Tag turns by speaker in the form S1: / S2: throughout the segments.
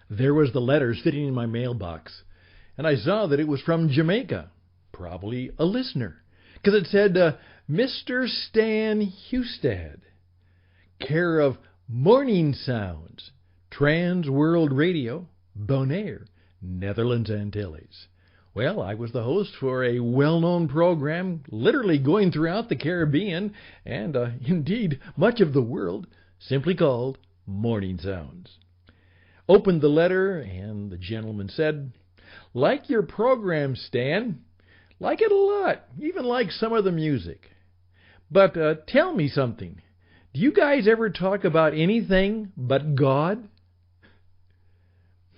S1: There was the letter sitting in my mailbox, and I saw that it was from Jamaica, probably a listener, because it said, Mr. Stan Hustad, care of Morning Sounds, Trans World Radio, Bonaire, Netherlands Antilles. Well, I was the host for a well-known program literally going throughout the Caribbean and, indeed, much of the world, simply called Morning Sounds. Opened the letter, and the gentleman said, like your program, Stan. Like it a lot, even like some of the music. But tell me something. Do you guys ever talk about anything but God?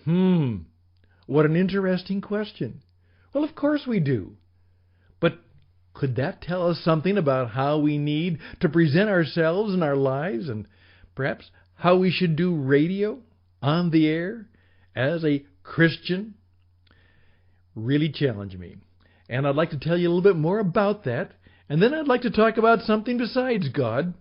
S1: What an interesting question. Well, of course we do. But could that tell us something about how we need to present ourselves and our lives, and perhaps how we should do radio on the air as a Christian? Really challenge me. And I'd like to tell you a little bit more about that. And then I'd like to talk about something besides God.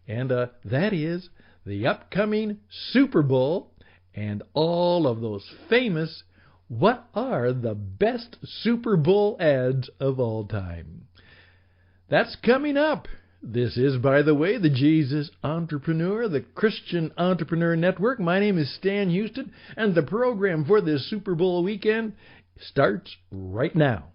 S1: And that is the upcoming Super Bowl and all of those famous what are the best Super Bowl ads of all time. That's coming up. This is, by the way, the Jesus Entrepreneur, the Christian Entrepreneur Network. My name is Stan Hustad, and the program for this Super Bowl weekend starts right now.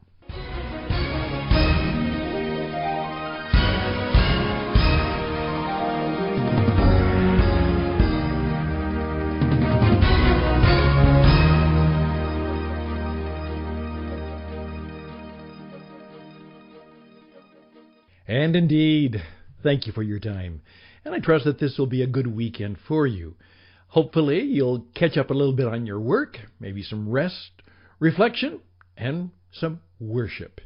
S1: And indeed, thank you for your time. And I trust that this will be a good weekend for you. Hopefully, you'll catch up a little bit on your work, maybe some rest, reflection, and some worship.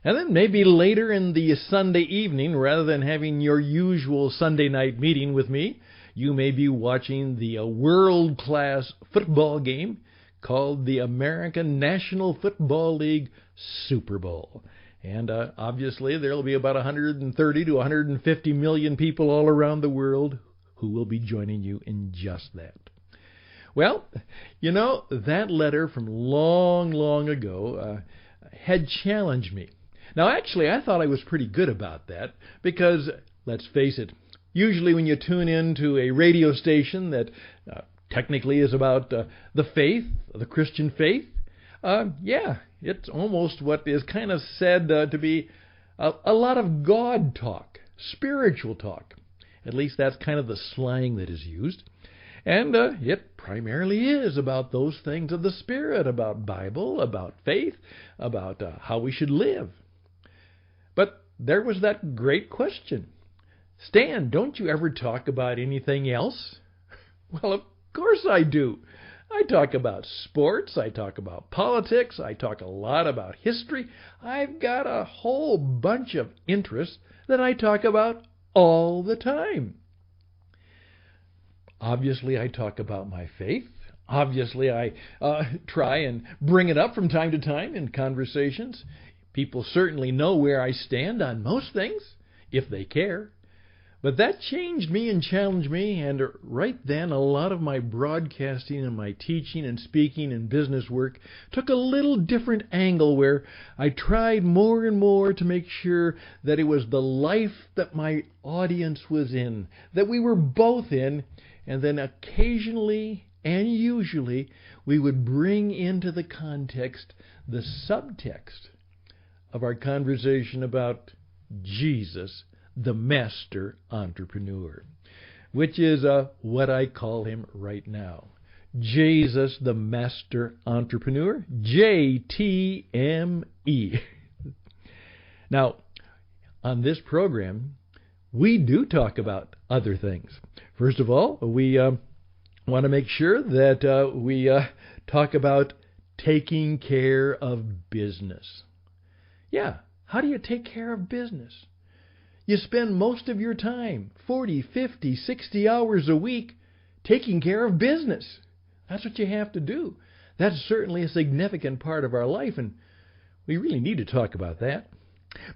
S1: And then maybe later in the Sunday evening, rather than having your usual Sunday night meeting with me, you may be watching the world-class football game called the American National Football League Super Bowl. And obviously, there will be about 130 to 150 million people all around the world who will be joining you in just that. Well, you know, that letter from long, long ago had challenged me. Now, actually, I thought I was pretty good about that because, let's face it, usually when you tune in to a radio station that technically is about the faith, the Christian faith, it's almost what is kind of said to be a lot of God talk, spiritual talk. At least that's kind of the slang that is used. And it primarily is about those things of the Spirit, about Bible, about faith, about how we should live. But there was that great question. Stan, don't you ever talk about anything else? Well, of course I do. I talk about sports, I talk about politics, I talk a lot about history. I've got a whole bunch of interests that I talk about all the time. Obviously, I talk about my faith. Obviously, I try and bring it up from time to time in conversations. People certainly know where I stand on most things, if they care. But that changed me and challenged me, and right then a lot of my broadcasting and my teaching and speaking and business work took a little different angle where I tried more and more to make sure that it was the life that my audience was in, that we were both in, and then occasionally and usually we would bring into the context the subtext of our conversation about Jesus, the Master Entrepreneur, which is what I call him right now. Jesus, the Master Entrepreneur, JTME. Now, on this program, we do talk about other things. First of all, we want to make sure that we talk about taking care of business. Yeah, how do you take care of business? You spend most of your time, 40, 50, 60 hours a week, taking care of business. That's what you have to do. That's certainly a significant part of our life, and we really need to talk about that.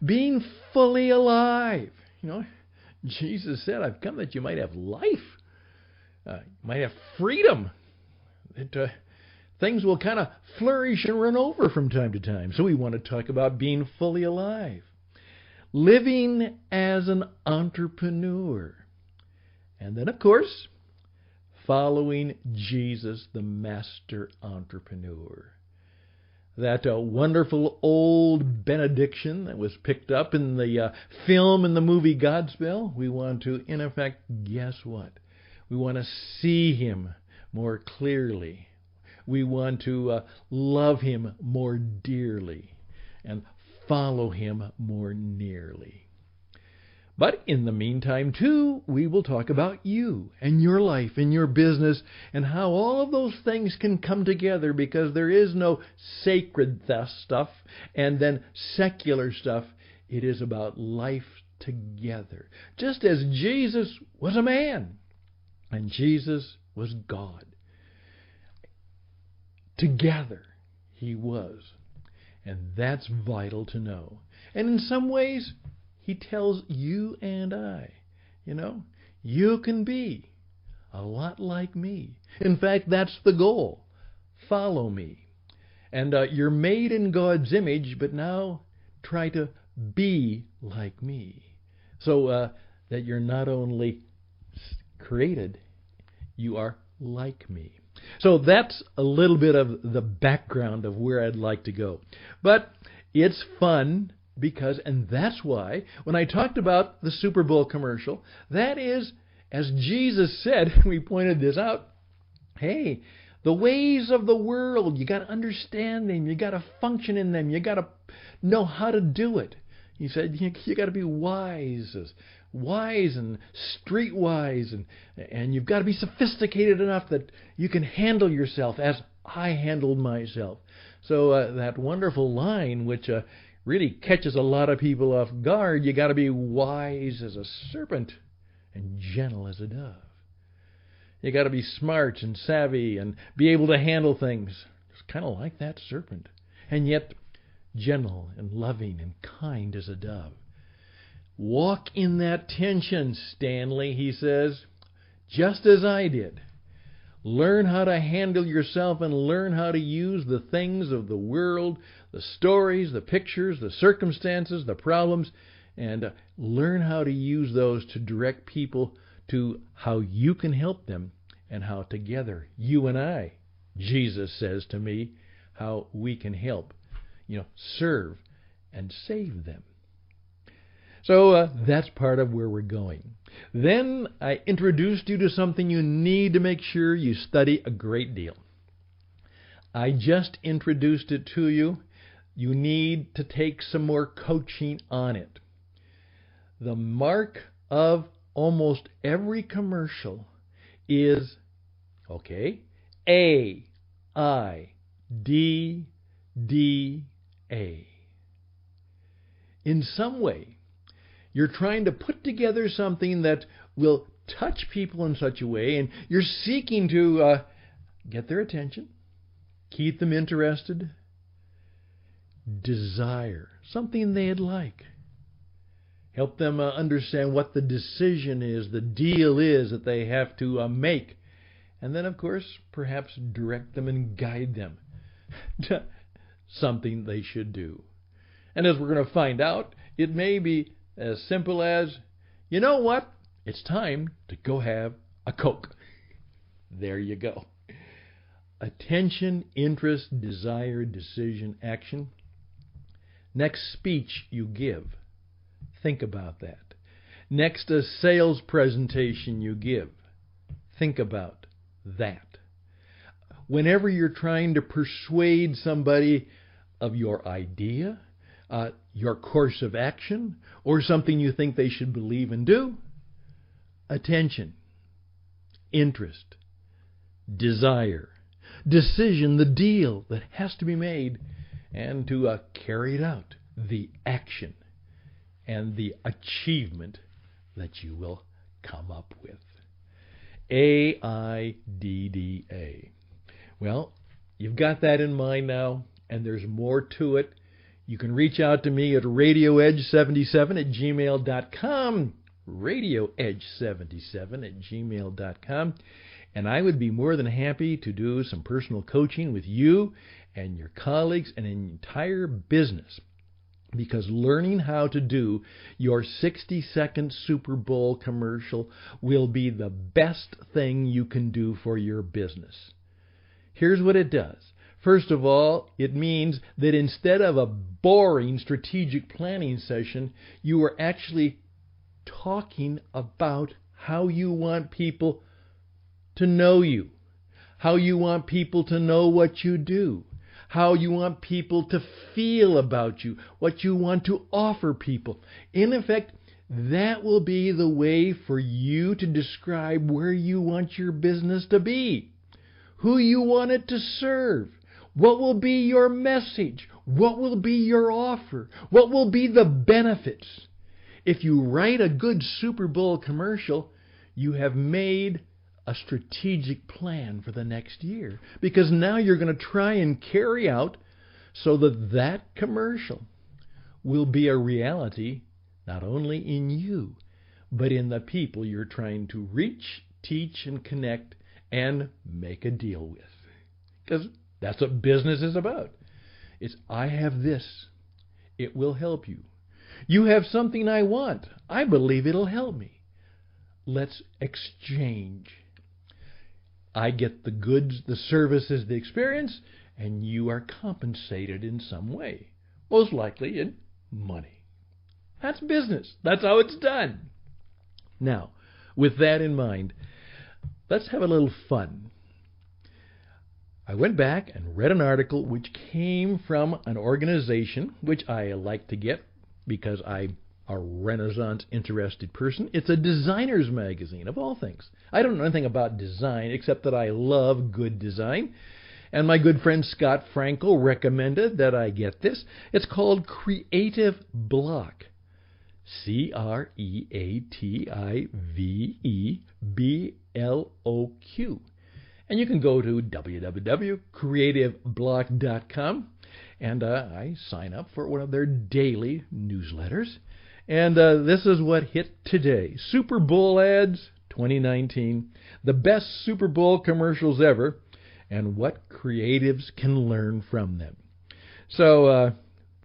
S1: Being fully alive. You know, Jesus said, I've come that you might have life. You might have freedom. things will kind of flourish and run over from time to time. So we want to talk about being fully alive. Living as an entrepreneur. And then, of course, following Jesus, the master entrepreneur. That wonderful old benediction that was picked up in the film and the movie Godspell. We want to, in effect, guess what? We want to see Him more clearly. We want to love Him more dearly and follow Him more nearly. But in the meantime, too, we will talk about you and your life and your business and how all of those things can come together, because there is no sacred stuff and then secular stuff. It is about life together. Just as Jesus was a man and Jesus was God. Together He was. And that's vital to know. And in some ways, He tells you and I, you can be a lot like me. In fact, that's the goal. Follow me. And you're made in God's image, but now try to be like me. So that you're not only created, you are like me. So that's a little bit of the background of where I'd like to go. But it's fun. Because, and that's why, when I talked about the Super Bowl commercial, that is, as Jesus said, we pointed this out, hey, the ways of the world, you got to understand them, you got to function in them, you got to know how to do it. He said, you got to be wise and streetwise, and you've got to be sophisticated enough that you can handle yourself as I handled myself. So that wonderful line, which really catches a lot of people off guard. You got to be wise as a serpent and gentle as a dove. You got to be smart and savvy and be able to handle things, just kind of like that serpent, and yet gentle and loving and kind as a dove. Walk in that tension, Stanley, he says, just as I did. Learn how to handle yourself and learn how to use the things of the world, the stories, the pictures, the circumstances, the problems, and learn how to use those to direct people to how you can help them and how together, you and I, Jesus says to me, how we can help, serve and save them. So that's part of where we're going. Then I introduced you to something you need to make sure you study a great deal. I just introduced it to you. You need to take some more coaching on it. The mark of almost every commercial is, A-I-D-D-A. In some way, you're trying to put together something that will touch people in such a way, and you're seeking to get their attention, keep them interested, desire something they'd like, help them understand what the decision is, the deal is that they have to make, and then, of course, perhaps direct them and guide them to something they should do. And as we're going to find out, it may be as simple as, you know what? It's time to go have a Coke. There you go. Attention, interest, desire, decision, action. Next speech you give, think about that. Next a sales presentation you give, think about that. Whenever you're trying to persuade somebody of your idea, your course of action, or something you think they should believe and do, attention, interest, desire, decision, the deal that has to be made, and to carry it out, the action and the achievement that you will come up with. AIDDA. Well, you've got that in mind now, and there's more to it. You can reach out to me at radioedge77@gmail.com, radioedge77@gmail.com. And I would be more than happy to do some personal coaching with you and your colleagues and an entire business. Because learning how to do your 60-second Super Bowl commercial will be the best thing you can do for your business. Here's what it does. First of all, it means that instead of a boring strategic planning session, you are actually talking about how you want people to know you, how you want people to know what you do, how you want people to feel about you, what you want to offer people. In effect, that will be the way for you to describe where you want your business to be, who you want it to serve, what will be your message, what will be your offer, what will be the benefits. If you write a good Super Bowl commercial, you have made a strategic plan for the next year, because now you're going to try and carry out so that that commercial will be a reality not only in you, but in the people you're trying to reach, teach, and connect and make a deal with. Because that's what business is about. It's, I have this. It will help you. You have something I want. I believe it'll help me. Let's exchange. I get the goods, the services, the experience, and you are compensated in some way, most likely in money. That's business. That's how it's done. Now, with that in mind, let's have a little fun. I went back and read an article which came from an organization which I like to get because I'm a Renaissance interested person. It's a designer's magazine, of all things. I don't know anything about design except that I love good design. And my good friend Scott Frankel recommended that I get this. It's called Creative Block. CreativeBloq. And you can go to www.creativeblock.com and I sign up for one of their daily newsletters. And this is what hit today. Super Bowl ads 2019, the best Super Bowl commercials ever, and what creatives can learn from them. So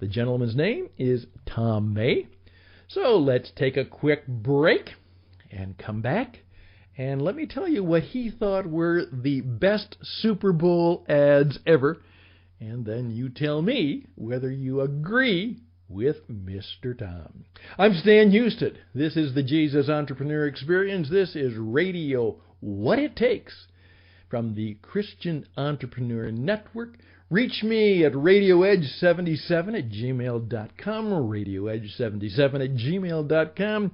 S1: the gentleman's name is Tom May. So let's take a quick break and come back. And let me tell you what he thought were the best Super Bowl ads ever. And then you tell me whether you agree with Mr. Tom. I'm Stan Houston. This is the Jesus Entrepreneur Experience. This is Radio What It Takes from the Christian Entrepreneur Network. Reach me at radioedge77@gmail.com, radioedge77@gmail.com,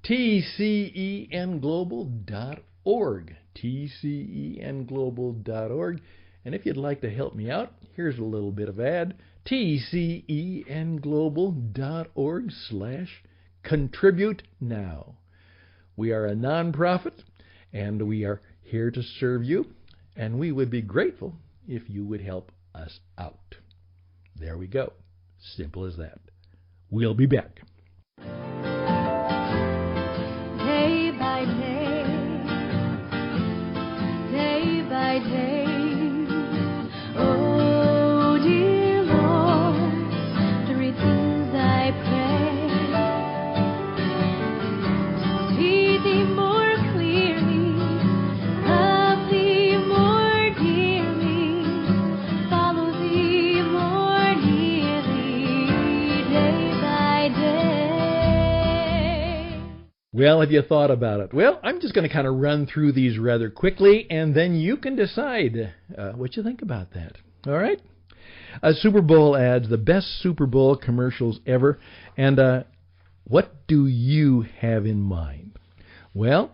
S1: tcenglobal.org, tcenglobal.org. And if you'd like to help me out, here's a little bit of ad, tcenglobal.org/contribute now. We are a nonprofit, and we are here to serve you, and we would be grateful if you would help us out. There we go. Simple as that. We'll be back.
S2: Day by day, day by day. Oh, dear Lord, 3 things I pray. To see Thee more clearly, love Thee more dearly, follow Thee more nearly, day by day.
S1: Well, have you thought about it? Well, I'm just going to kind of run through these rather quickly, and then you can decide what you think about that. All right? Super Bowl ads, the best Super Bowl commercials ever. And what do you have in mind? Well,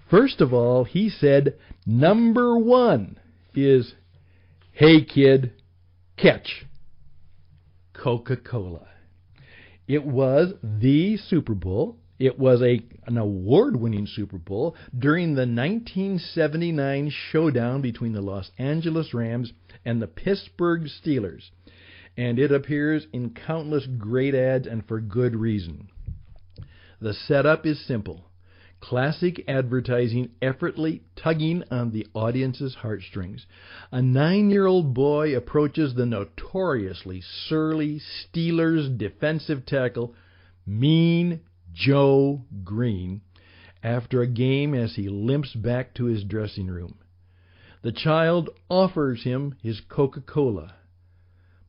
S1: first of all, he said number 1 is, hey kid, catch Coca-Cola. It was the Super Bowl. It was an award-winning Super Bowl during the 1979 showdown between the Los Angeles Rams and the Pittsburgh Steelers. And it appears in countless great ads, and for good reason. The setup is simple. Classic advertising effortlessly tugging on the audience's heartstrings. A 9-year-old boy approaches the notoriously surly Steelers defensive tackle, Mean Joe Green, after a game as he limps back to his dressing room. The child offers him his Coca-Cola,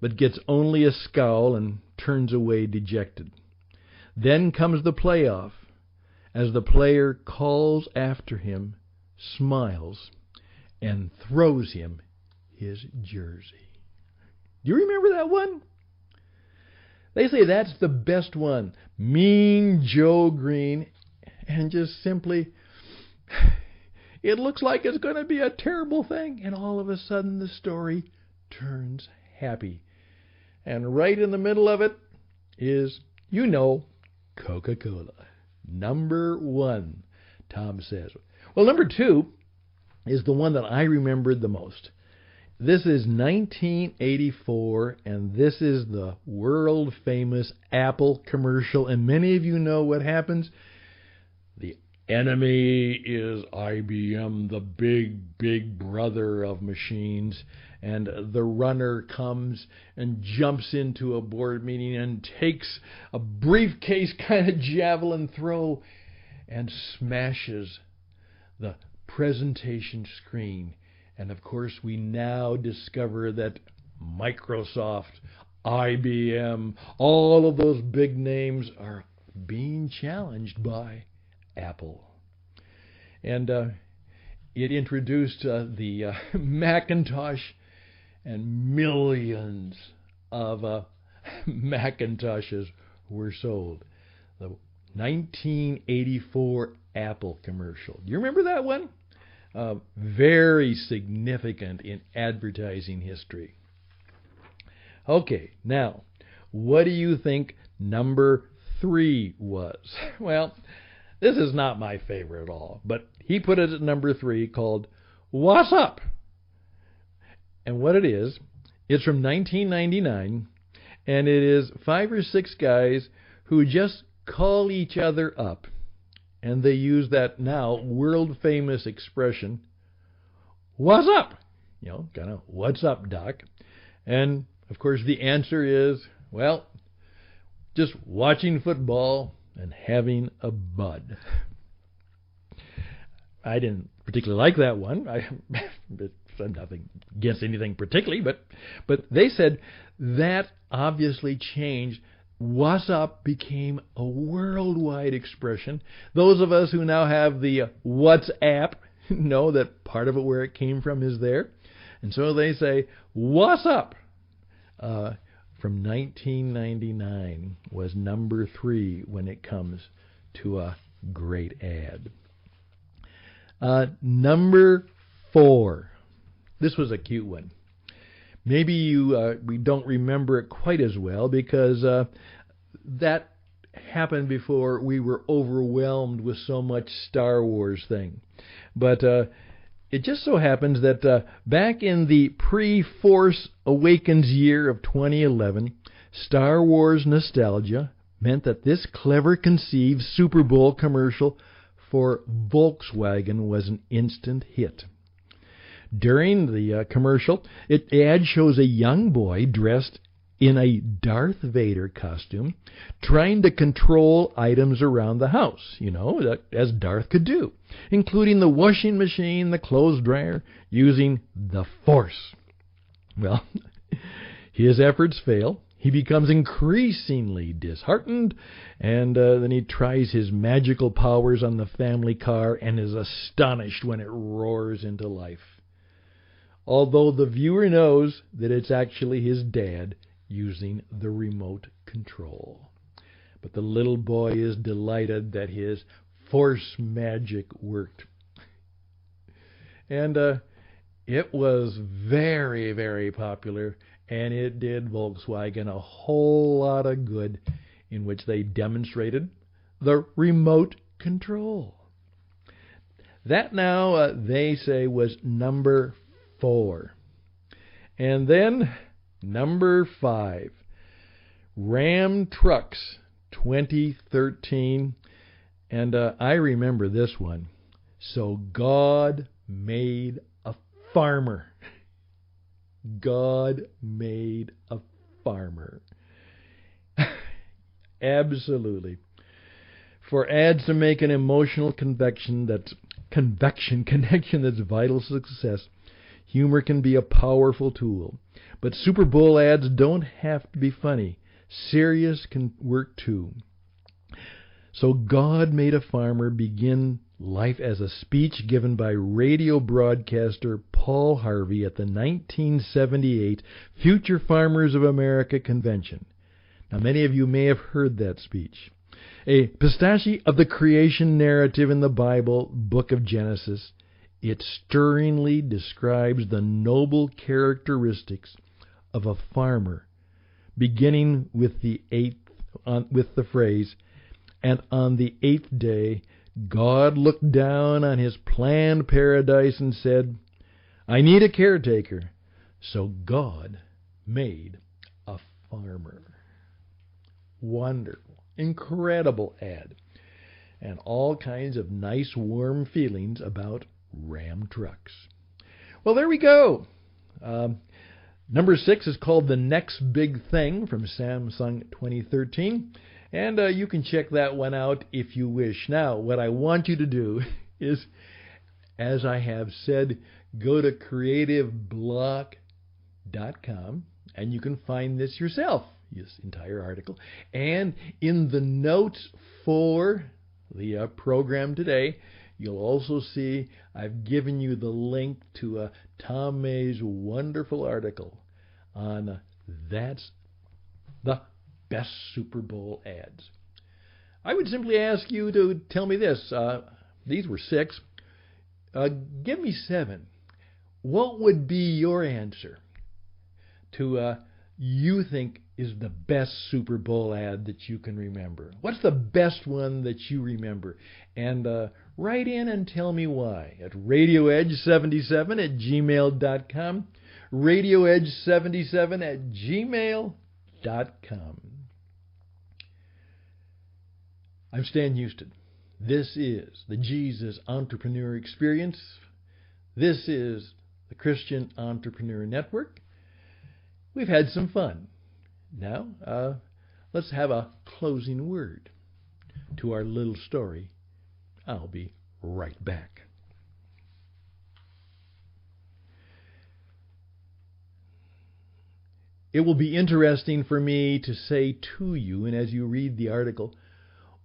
S1: but gets only a scowl and turns away dejected. Then comes the playoff, as the player calls after him, smiles, and throws him his jersey. Do you remember that one? They say that's the best one. Mean Joe Green. And just simply, it looks like it's going to be a terrible thing. And all of a sudden the story turns happy. And right in the middle of it is, Coca-Cola. Number 1, Tom says. Well, number 2 is the one that I remembered the most. This is 1984, and this is the world-famous Apple commercial. And many of you know what happens. The enemy is IBM, the big brother of machines. And the runner comes and jumps into a board meeting and takes a briefcase kind of javelin throw and smashes the presentation screen. And of course, we now discover that Microsoft, IBM, all of those big names are being challenged by Apple. And it introduced the Macintosh, and millions of Macintoshes were sold. The 1984 Apple commercial. Do you remember that one? Very significant in advertising history. Okay, now, what do you think number 3 was? Well, this is not my favorite at all, but he put it at number 3, called What's Up? And what it is, it's from 1999, and it is 5 or 6 guys who just call each other up, and they use that now world-famous expression, what's up? Kind of, what's up, Doc? And, of course, the answer is, well, just watching football and having a bud. I didn't particularly like that one. I'm nothing against anything particularly, but they said that obviously changed. What's up became a worldwide expression. Those of us who now have the WhatsApp know that part of it where it came from is there. And so they say, what's up? From 1999 was number 3 when it comes to a great ad. Number 4. This was a cute one. Maybe we don't remember it quite as well because that happened before we were overwhelmed with so much Star Wars thing. But it just so happens that back in the pre-Force Awakens year of 2011, Star Wars nostalgia meant that this clever conceived Super Bowl commercial for Volkswagen was an instant hit. During the commercial, the ad shows a young boy dressed in a Darth Vader costume trying to control items around the house, as Darth could do, including the washing machine, the clothes dryer, using the Force. Well, his efforts fail. He becomes increasingly disheartened, and then he tries his magical powers on the family car and is astonished when it roars into life. Although the viewer knows that it's actually his dad using the remote control. But the little boy is delighted that his Force magic worked. And it was very, very popular, and it did Volkswagen a whole lot of good, in which they demonstrated the remote control. That now, they say, was number 4. And then number 5, Ram Trucks 2013. And I remember this one. So God made a farmer. God made a farmer. Absolutely. For ads to make an emotional connection that's vital to success, humor can be a powerful tool. But Super Bowl ads don't have to be funny. Serious can work too. So God Made a Farmer begin life as a speech given by radio broadcaster Paul Harvey at the 1978 Future Farmers of America Convention. Now, many of you may have heard that speech. A pastiche of the creation narrative in the Bible, book of Genesis, it stirringly describes the noble characteristics of a farmer, beginning with the phrase, "And on the eighth day, God looked down on his planned paradise and said, 'I need a caretaker.' So God made a farmer." Wonderful, incredible ad. And all kinds of nice, warm feelings about Ram trucks. Well, there we go. Number 6 is called The Next Big Thing from Samsung 2013. And you can check that one out if you wish. Now, what I want you to do is, as I have said, go to creativeblock.com and you can find this yourself, this entire article. And in the notes for the program today, you'll also see I've given you the link to Tom May's wonderful article on That's the Best Super Bowl Ads. I would simply ask you to tell me this. These were 6. Give me 7. What would be your answer to you think is the best Super Bowl ad that you can remember? What's the best one that you remember? And write in and tell me why at radioedge77@gmail.com. radioedge77@gmail.com. I'm Stan Houston. This is the Jesus Entrepreneur Experience. This is the Christian Entrepreneur Network. We've had some fun. Now, let's have a closing word to our little story. I'll be right back. It will be interesting for me to say to you, and as you read the article,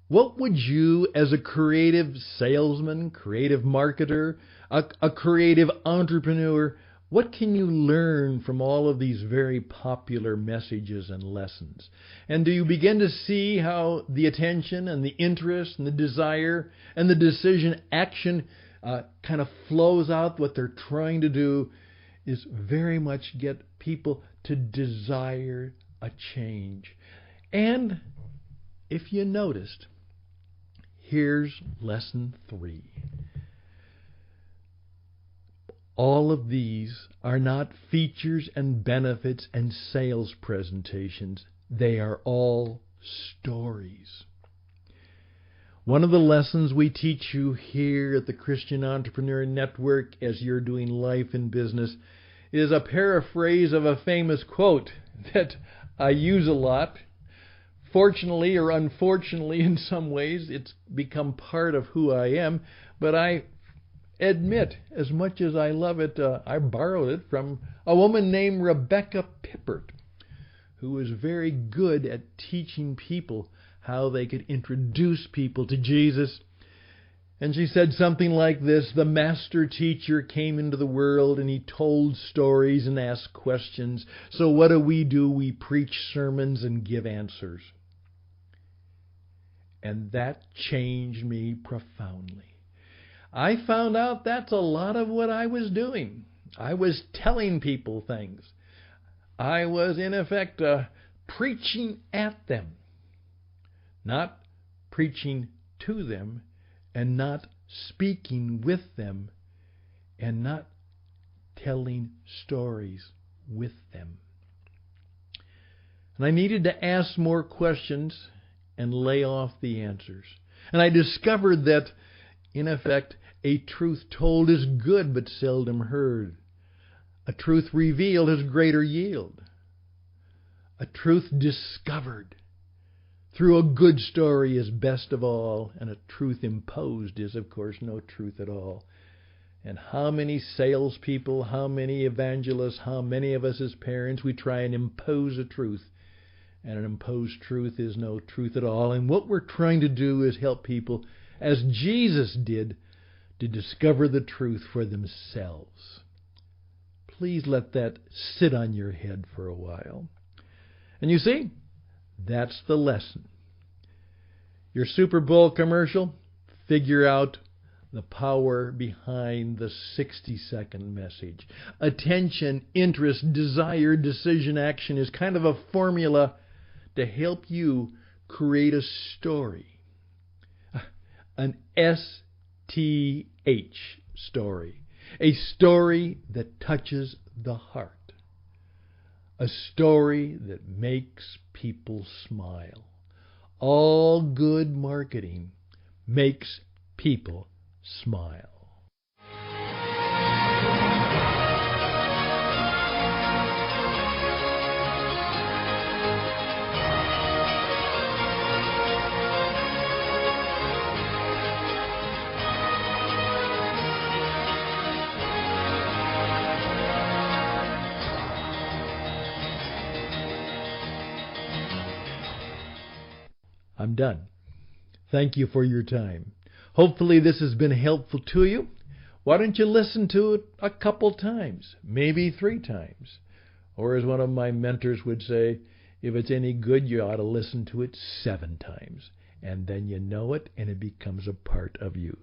S1: what would you, as a creative salesman, creative marketer, a creative entrepreneur, what can you learn from all of these very popular messages and lessons? And do you begin to see how the attention and the interest and the desire and the decision action kind of flows out? What they're trying to do is very much get people to desire a change. And if you noticed, here's lesson 3. All of these are not features and benefits and sales presentations. They are all stories. One of the lessons we teach you here at the Christian Entrepreneur Network as you're doing life and business is a paraphrase of a famous quote that I use a lot. Fortunately or unfortunately, in some ways, it's become part of who I am, but I admit, as much as I love it, I borrowed it from a woman named Rebecca Pippert, who was very good at teaching people how they could introduce people to Jesus. And she said something like this: the master teacher came into the world and he told stories and asked questions. So what do? We preach sermons and give answers. And that changed me profoundly. I found out that's a lot of what I was doing. I was telling people things. I was, in effect, preaching at them, not preaching to them, and not speaking with them, and not telling stories with them. And I needed to ask more questions and lay off the answers. And I discovered that, in effect, a truth told is good but seldom heard. A truth revealed has greater yield. A truth discovered through a good story is best of all, and a truth imposed is, of course, no truth at all. And how many salespeople, how many evangelists, how many of us as parents, we try and impose a truth. And an imposed truth is no truth at all. And what we're trying to do is help people, as Jesus did, to discover the truth for themselves. Please let that sit on your head for a while. And you see, that's the lesson. Your Super Bowl commercial, figure out the power behind the 60-second message. Attention, interest, desire, decision, action is kind of a formula to help you create a story. An STH story. A story that touches the heart. A story that makes people smile. All good marketing makes people smile. I'm done. Thank you for your time. Hopefully this has been helpful to you. Why don't you listen to it a couple times, maybe 3 times? Or as one of my mentors would say, if it's any good, you ought to listen to it 7 times. And then you know it, and it becomes a part of you.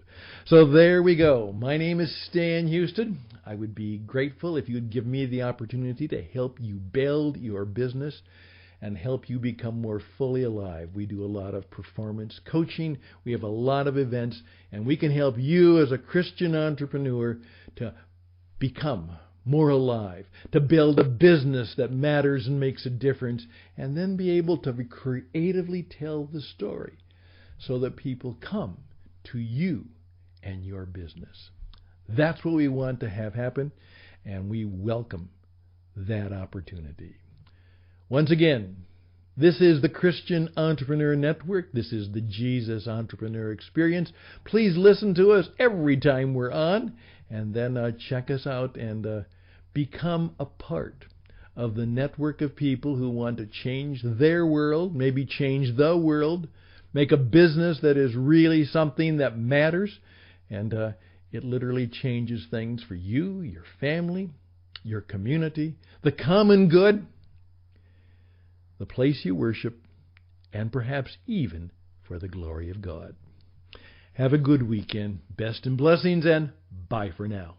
S1: So there we go. My name is Stan Houston. I would be grateful if you'd give me the opportunity to help you build your business and help you become more fully alive. We do a lot of performance coaching. We have a lot of events, and we can help you as a Christian entrepreneur to become more alive, to build a business that matters and makes a difference, and then be able to creatively tell the story so that people come to you and your business. That's what we want to have happen, and we welcome that opportunity. Once again, this is the Christian Entrepreneur Network. This is the Jesus Entrepreneur Experience. Please listen to us every time we're on, and then check us out and become a part of the network of people who want to change their world, maybe change the world, make a business that is really something that matters, and it literally changes things for you, your family, your community, the common good, the place you worship, and perhaps even for the glory of God. Have a good weekend. Best and blessings, and bye for now.